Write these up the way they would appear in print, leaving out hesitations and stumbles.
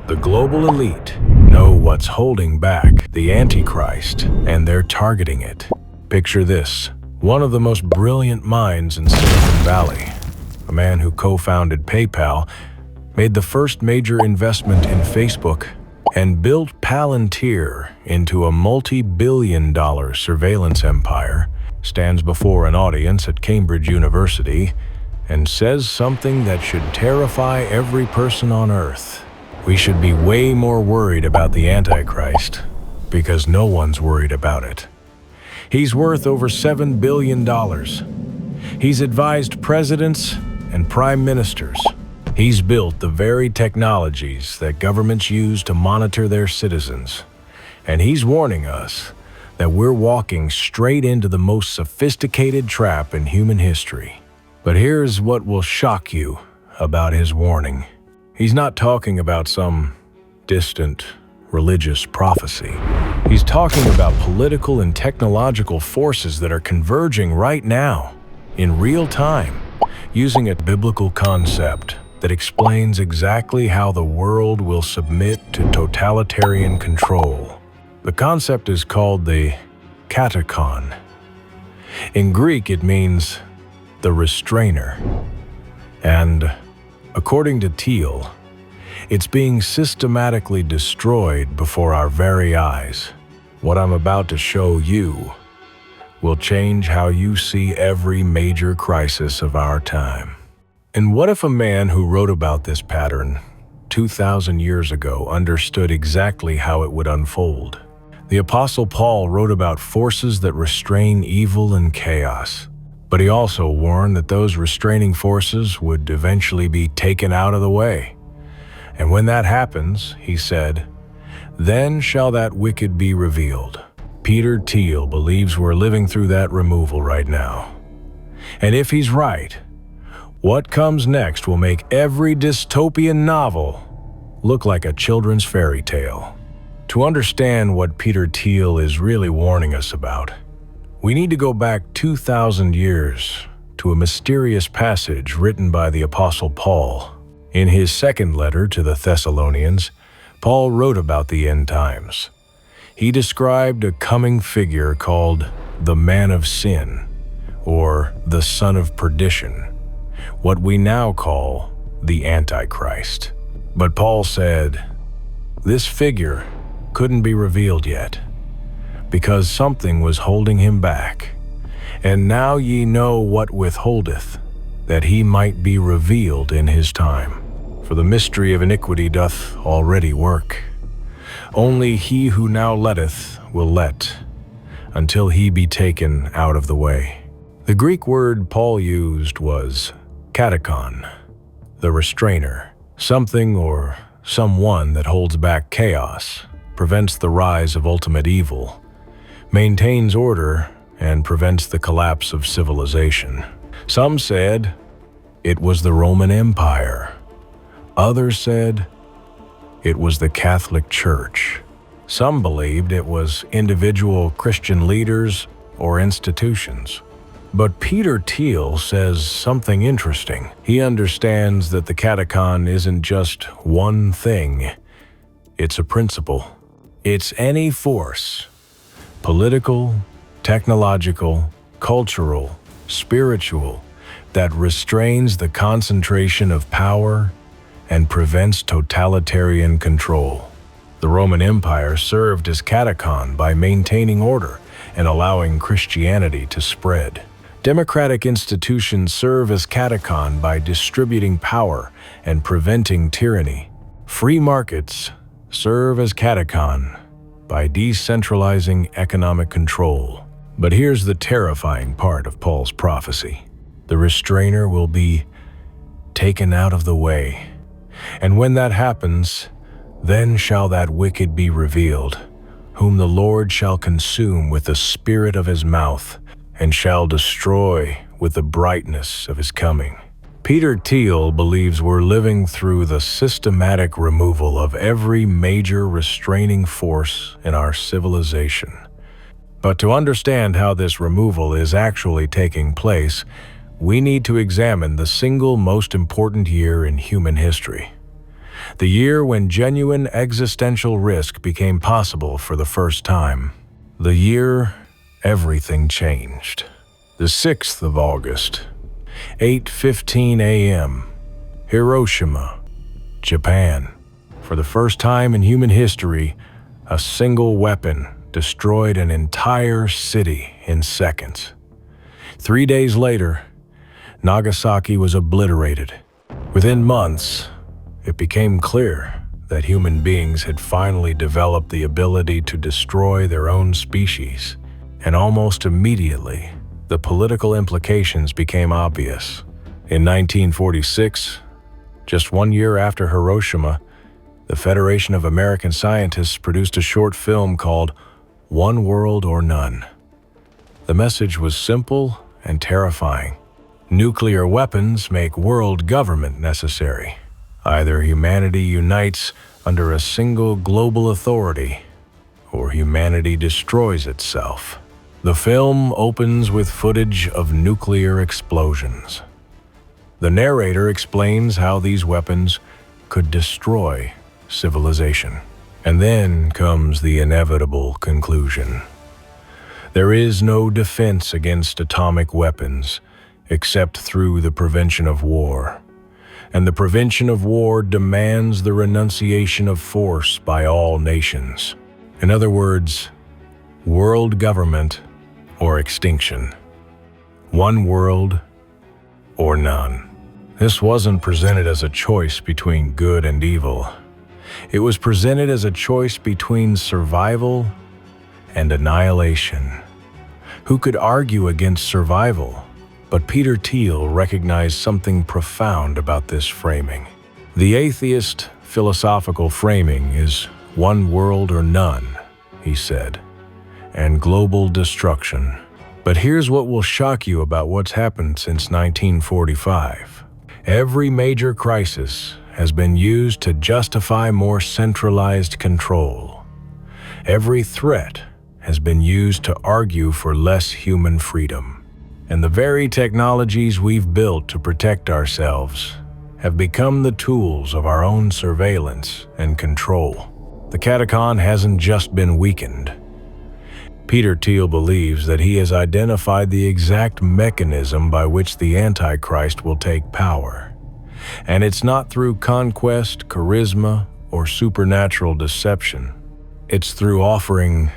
The global elite know what's holding back the Antichrist, and they're targeting it. Picture this. One of the most brilliant minds in Silicon Valley, a man who co-founded PayPal, made the first major investment in Facebook, and built Palantir into a multi-billion-dollar surveillance empire, stands before an audience at Cambridge University and says something that should terrify every person on Earth. We should be way more worried about the Antichrist, because no one's worried about it. He's worth over $7 billion. He's advised presidents and prime ministers. He's built the very technologies that governments use to monitor their citizens. And he's warning us that we're walking straight into the most sophisticated trap in human history. But here's what will shock you about his warning. He's not talking about some distant religious prophecy. He's talking about political and technological forces that are converging right now, in real time, using a biblical concept that explains exactly how the world will submit to totalitarian control. The concept is called the katakon. In Greek, it means the restrainer. And according to Thiel, it's being systematically destroyed before our very eyes. What I'm about to show you will change how you see every major crisis of our time. And what if a man who wrote about this pattern 2,000 years ago understood exactly how it would unfold? The Apostle Paul wrote about forces that restrain evil and chaos, but he also warned that those restraining forces would eventually be taken out of the way. And when that happens, he said, "Then shall that wicked be revealed." Peter Thiel believes we're living through that removal right now. And if he's right, what comes next will make every dystopian novel look like a children's fairy tale. To understand what Peter Thiel is really warning us about, we need to go back 2,000 years to a mysterious passage written by the Apostle Paul. In his second letter to the Thessalonians, Paul wrote about the end times. He described a coming figure called the man of sin, or the son of perdition, what we now call the Antichrist. But Paul said, this figure couldn't be revealed yet, because something was holding him back. And now ye know what withholdeth, that he might be revealed in his time. For the mystery of iniquity doth already work. Only he who now letteth will let, until he be taken out of the way. The Greek word Paul used was katakon, the restrainer, something or someone that holds back chaos, prevents the rise of ultimate evil, maintains order, and prevents the collapse of civilization. Some said it was the Roman Empire. Others said it was the Catholic Church. Some believed it was individual Christian leaders or institutions. But Peter Thiel says something interesting. He understands that the katakon isn't just one thing. It's a principle. It's any force, political, technological, cultural, spiritual, that restrains the concentration of power and prevents totalitarian control. The Roman Empire served as katakon by maintaining order and allowing Christianity to spread. Democratic institutions serve as katakon by distributing power and preventing tyranny. Free markets serve as katakon by decentralizing economic control. But here's the terrifying part of Paul's prophecy. The restrainer will be taken out of the way. And when that happens, then shall that wicked be revealed, whom the Lord shall consume with the spirit of his mouth, and shall destroy with the brightness of his coming. Peter Thiel believes we're living through the systematic removal of every major restraining force in our civilization. But to understand how this removal is actually taking place, we need to examine the single most important year in human history. The year when genuine existential risk became possible for the first time. The year everything changed. The 6th of August, 8:15 a.m., Hiroshima, Japan. For the first time in human history, a single weapon destroyed an entire city in seconds. 3 days later, Nagasaki was obliterated. Within months, it became clear that human beings had finally developed the ability to destroy their own species, and almost immediately, the political implications became obvious. In 1946, just 1 year after Hiroshima, the Federation of American Scientists produced a short film called One World or None. The message was simple and terrifying. Nuclear weapons make world government necessary. Either humanity unites under a single global authority, or humanity destroys itself. The film opens with footage of nuclear explosions. The narrator explains how these weapons could destroy civilization. And then comes the inevitable conclusion. There is no defense against atomic weapons except through the prevention of war. And the prevention of war demands the renunciation of force by all nations. In other words, world government or extinction. One world or none. This wasn't presented as a choice between good and evil. It was presented as a choice between survival and annihilation. Who could argue against survival? But Peter Thiel recognized something profound about this framing. The atheist philosophical framing is one world or none, he said, and global destruction. But here's what will shock you about what's happened since 1945. Every major crisis has been used to justify more centralized control. Every threat has been used to argue for less human freedom. And the very technologies we've built to protect ourselves have become the tools of our own surveillance and control. The catacomb hasn't just been weakened. Peter Thiel believes that he has identified the exact mechanism by which the Antichrist will take power. And it's not through conquest, charisma, or supernatural deception. It's through offering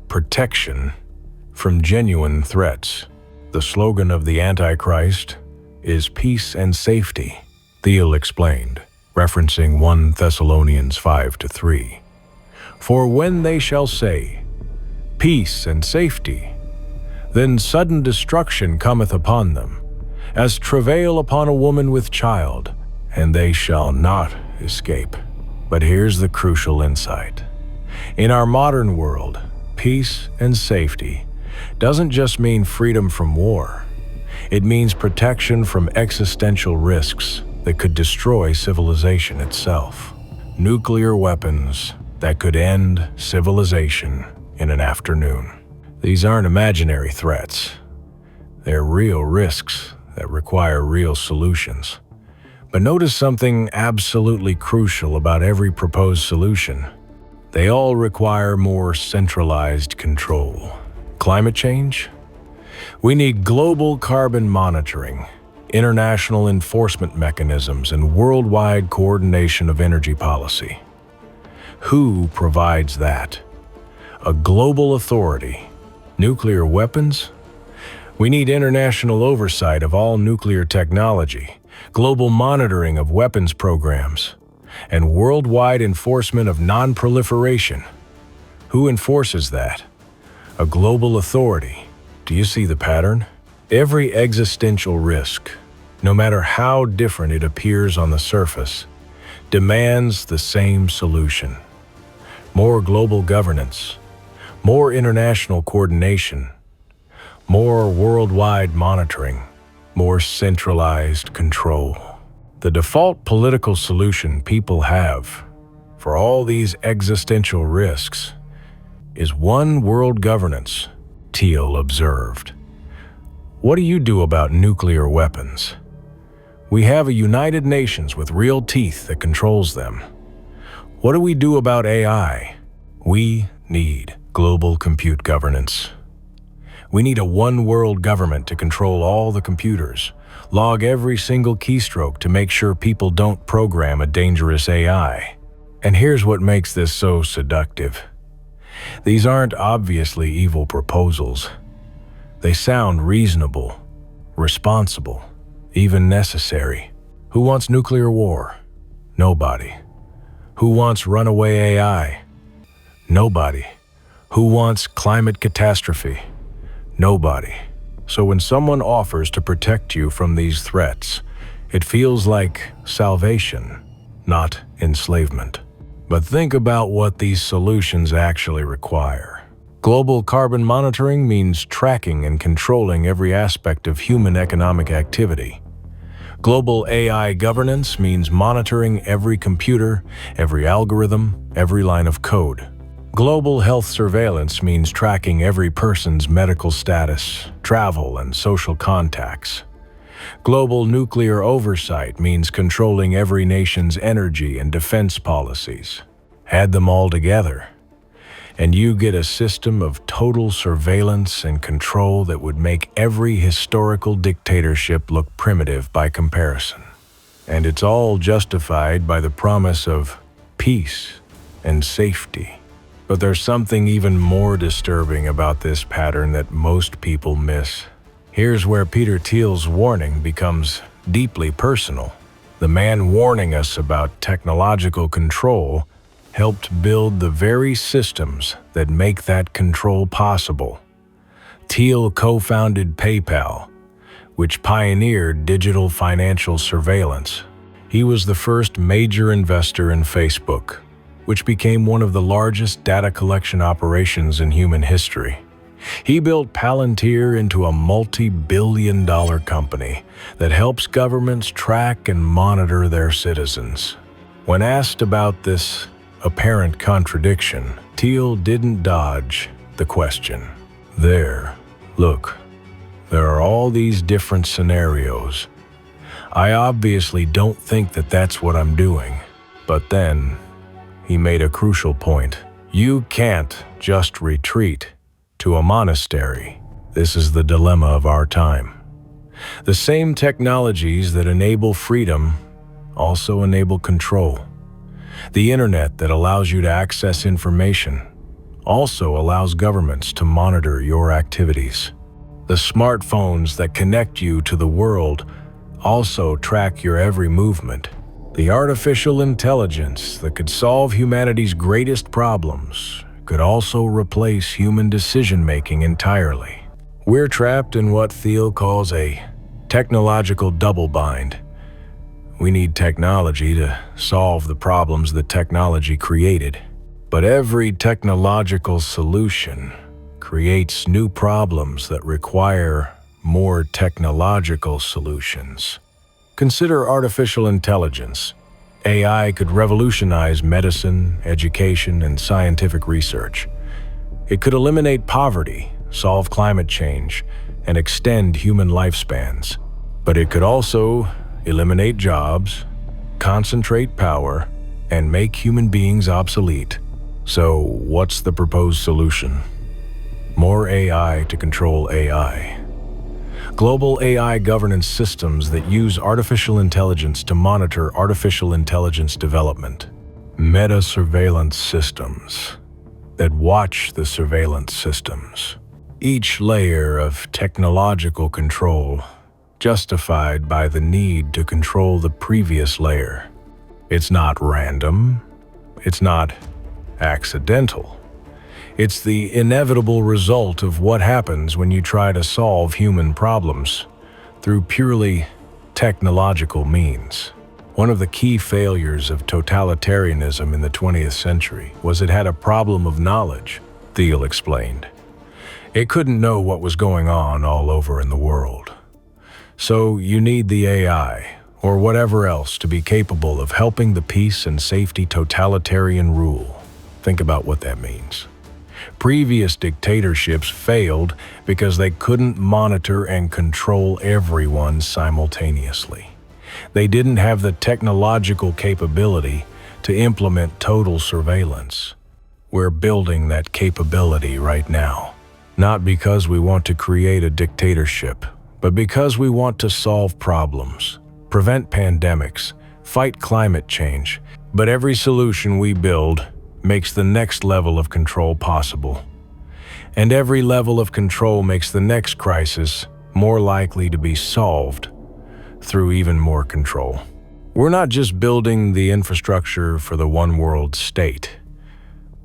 protection from genuine threats. The slogan of the Antichrist is peace and safety, Thiel explained, referencing 1 Thessalonians 5-3. For when they shall say, peace and safety, then sudden destruction cometh upon them, as travail upon a woman with child, and they shall not escape. But here's the crucial insight. In our modern world, peace and safety doesn't just mean freedom from war. It means protection from existential risks that could destroy civilization itself. Nuclear weapons that could end civilization in an afternoon. These aren't imaginary threats. They're real risks that require real solutions. But notice something absolutely crucial about every proposed solution. They all require more centralized control. Climate change? We need global carbon monitoring, international enforcement mechanisms, and worldwide coordination of energy policy. Who provides that? A global authority. Nuclear weapons? We need international oversight of all nuclear technology, global monitoring of weapons programs, and worldwide enforcement of non-proliferation. Who enforces that? A global authority. Do you see the pattern? Every existential risk, no matter how different it appears on the surface, demands the same solution. More global governance, more international coordination, more worldwide monitoring, more centralized control. The default political solution people have for all these existential risks is one world governance, Thiel observed. What do you do about nuclear weapons? We have a United Nations with real teeth that controls them. What do we do about AI? We need global compute governance. We need a one-world government to control all the computers, log every single keystroke to make sure people don't program a dangerous AI. And here's what makes this so seductive. These aren't obviously evil proposals. They sound reasonable, responsible, even necessary. Who wants nuclear war? Nobody. Who wants runaway AI? Nobody. Who wants climate catastrophe? Nobody. So when someone offers to protect you from these threats, it feels like salvation, not enslavement. But think about what these solutions actually require. Global carbon monitoring means tracking and controlling every aspect of human economic activity. Global AI governance means monitoring every computer, every algorithm, every line of code. Global health surveillance means tracking every person's medical status, travel, and social contacts. Global nuclear oversight means controlling every nation's energy and defense policies. Add them all together, and you get a system of total surveillance and control that would make every historical dictatorship look primitive by comparison. And it's all justified by the promise of peace and safety. But there's something even more disturbing about this pattern that most people miss. Here's where Peter Thiel's warning becomes deeply personal. The man warning us about technological control helped build the very systems that make that control possible. Thiel co-founded PayPal, which pioneered digital financial surveillance. He was the first major investor in Facebook, which became one of the largest data collection operations in human history. He built Palantir into a multi-billion-dollar company that helps governments track and monitor their citizens. When asked about this apparent contradiction, Thiel didn't dodge the question. Look, there are all these different scenarios. I obviously don't think that that's what I'm doing. But then, he made a crucial point. You can't just retreat to a monastery. This is the dilemma of our time. The same technologies that enable freedom also enable control. The internet that allows you to access information also allows governments to monitor your activities. The smartphones that connect you to the world also track your every movement. The artificial intelligence that could solve humanity's greatest problems could also replace human decision-making entirely. We're trapped in what Thiel calls a technological double-bind. We need technology to solve the problems that technology created. But every technological solution creates new problems that require more technological solutions. Consider artificial intelligence. AI could revolutionize medicine, education, and scientific research. It could eliminate poverty, solve climate change, and extend human lifespans. But it could also eliminate jobs, concentrate power, and make human beings obsolete. So, what's the proposed solution? More AI to control AI. Global AI governance systems that use artificial intelligence to monitor artificial intelligence development. Meta-surveillance systems that watch the surveillance systems. Each layer of technological control justified by the need to control the previous layer. It's not random. It's not accidental. It's the inevitable result of what happens when you try to solve human problems through purely technological means. One of the key failures of totalitarianism in the 20th century was it had a problem of knowledge, Thiel explained. It couldn't know what was going on all over in the world. So you need the AI, or whatever else, to be capable of helping the peace and safety totalitarian rule. Think about what that means. Previous dictatorships failed because they couldn't monitor and control everyone simultaneously. They didn't have the technological capability to implement total surveillance. We're building that capability right now, not because we want to create a dictatorship, but because we want to solve problems, prevent pandemics, fight climate change. But every solution we build makes the next level of control possible. And every level of control makes the next crisis more likely to be solved through even more control. We're not just building the infrastructure for the one-world state.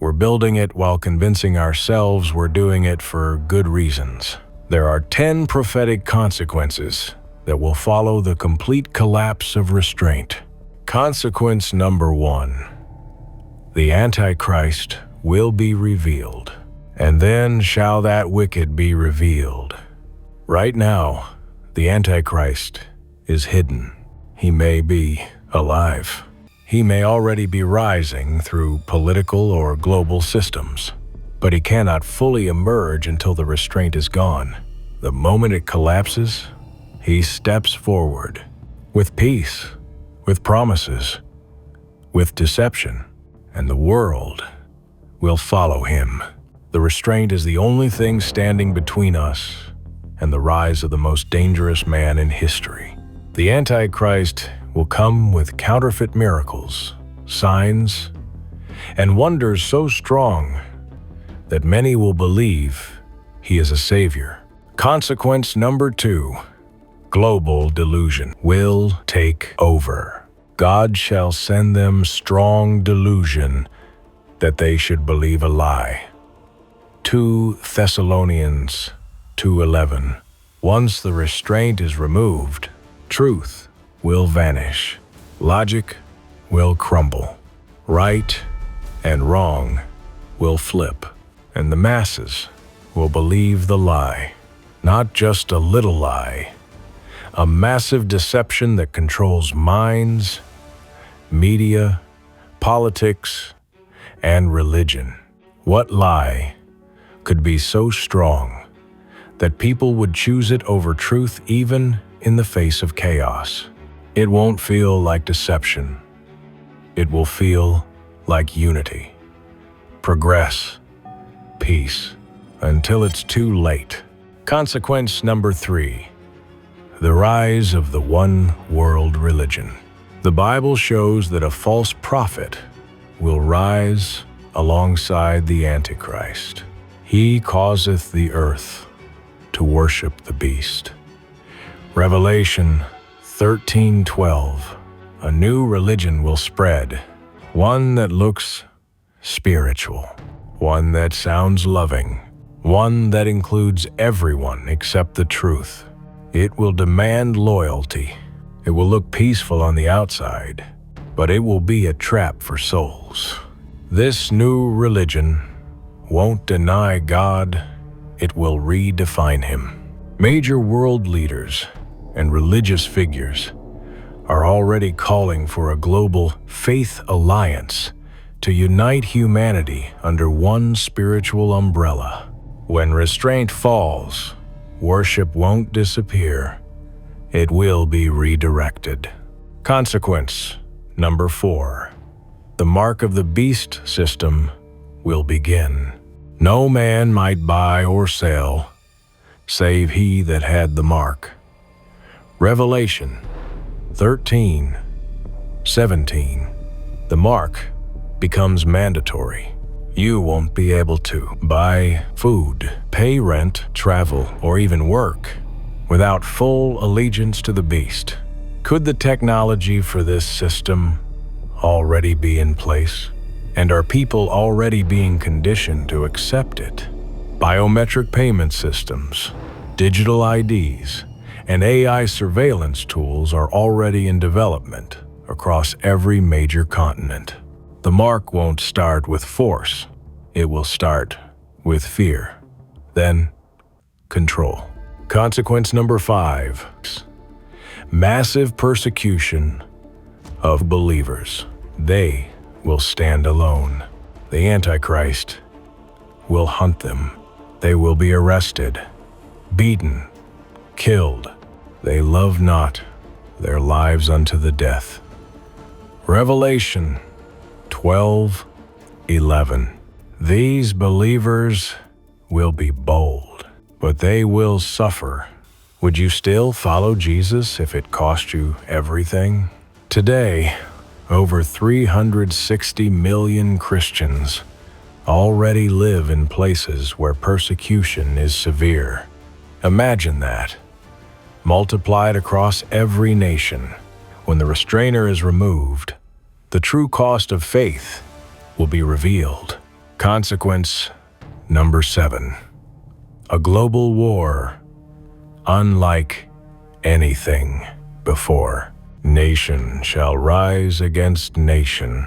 We're building it while convincing ourselves we're doing it for good reasons. There are 10 prophetic consequences that will follow the complete collapse of restraint. Consequence number 1. The Antichrist will be revealed. And then shall that wicked be revealed. Right now, the Antichrist is hidden. He may be alive. He may already be rising through political or global systems, but he cannot fully emerge until the restraint is gone. The moment it collapses, he steps forward with peace, with promises, with deception, and the world will follow him. The restraint is the only thing standing between us and the rise of the most dangerous man in history. The Antichrist will come with counterfeit miracles, signs, and wonders so strong that many will believe he is a savior. Consequence number 2, global delusion will take over. God shall send them strong delusion that they should believe a lie. 2 Thessalonians 2:11. Once the restraint is removed, truth will vanish. Logic will crumble. Right and wrong will flip. And the masses will believe the lie. Not just a little lie. A massive deception that controls minds, media, politics, and religion. What lie could be so strong that people would choose it over truth even in the face of chaos? It won't feel like deception. It will feel like unity, progress, peace, until it's too late. Consequence number 3, the rise of the one-world religion. The Bible shows that a false prophet will rise alongside the Antichrist. He causeth the earth to worship the beast. Revelation 13:12. A new religion will spread, one that looks spiritual, one that sounds loving, one that includes everyone except the truth. It will demand loyalty. It will look peaceful on the outside, but it will be a trap for souls. This new religion won't deny God, it will redefine him. Major world leaders and religious figures are already calling for a global faith alliance to unite humanity under one spiritual umbrella. When restraint falls, worship won't disappear. It will be redirected. Consequence number 4. The mark of the beast system will begin. No man might buy or sell, save he that had the mark. Revelation 13:17. The mark becomes mandatory. You won't be able to buy food, pay rent, travel, or even work without full allegiance to the beast. Could the technology for this system already be in place? And are people already being conditioned to accept it? Biometric payment systems, digital IDs, and AI surveillance tools are already in development across every major continent. The mark won't start with force. It will start with fear, then control. Consequence number 5. Massive persecution of believers. They will stand alone. The Antichrist will hunt them. They will be arrested, beaten, killed. They love not their lives unto the death. Revelation 12:11. These believers will be bold, but they will suffer. Would you still follow Jesus if it cost you everything? Today, over 360 million Christians already live in places where persecution is severe. Imagine that, multiplied across every nation. When the restrainer is removed, the true cost of faith will be revealed. Consequence number 7. A global war unlike anything before. Nation shall rise against nation.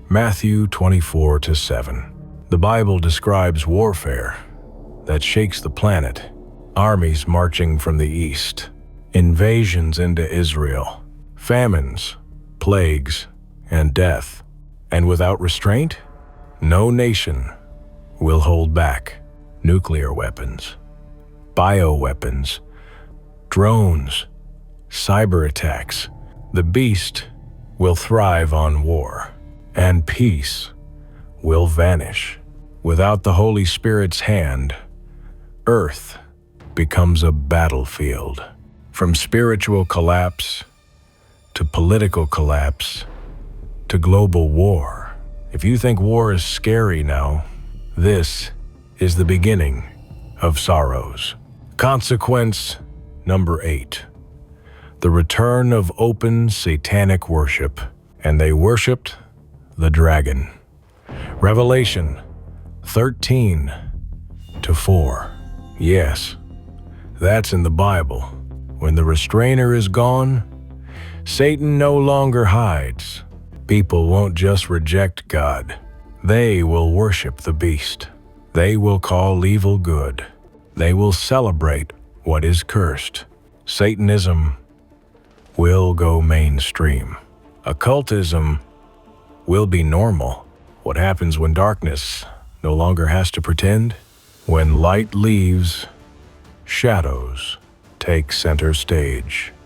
Matthew 24:7. The Bible describes warfare that shakes the planet. Armies marching from the east, invasions into Israel, famines, plagues, and death. And without restraint, no nation will hold back. Nuclear weapons, bioweapons, drones, cyber attacks. The beast will thrive on war, and peace will vanish. Without the Holy Spirit's hand, earth becomes a battlefield. From spiritual collapse to political collapse to global war. If you think war is scary now, this is the beginning of sorrows. Consequence number 8. The return of open satanic worship, and they worshipped the dragon. Revelation 13:4. Yes, that's in the Bible. When the restrainer is gone, Satan no longer hides. People won't just reject God. They will worship the beast. They will call evil good. They will celebrate what is cursed. Satanism will go mainstream. Occultism will be normal. What happens when darkness no longer has to pretend? When light leaves, shadows take center stage.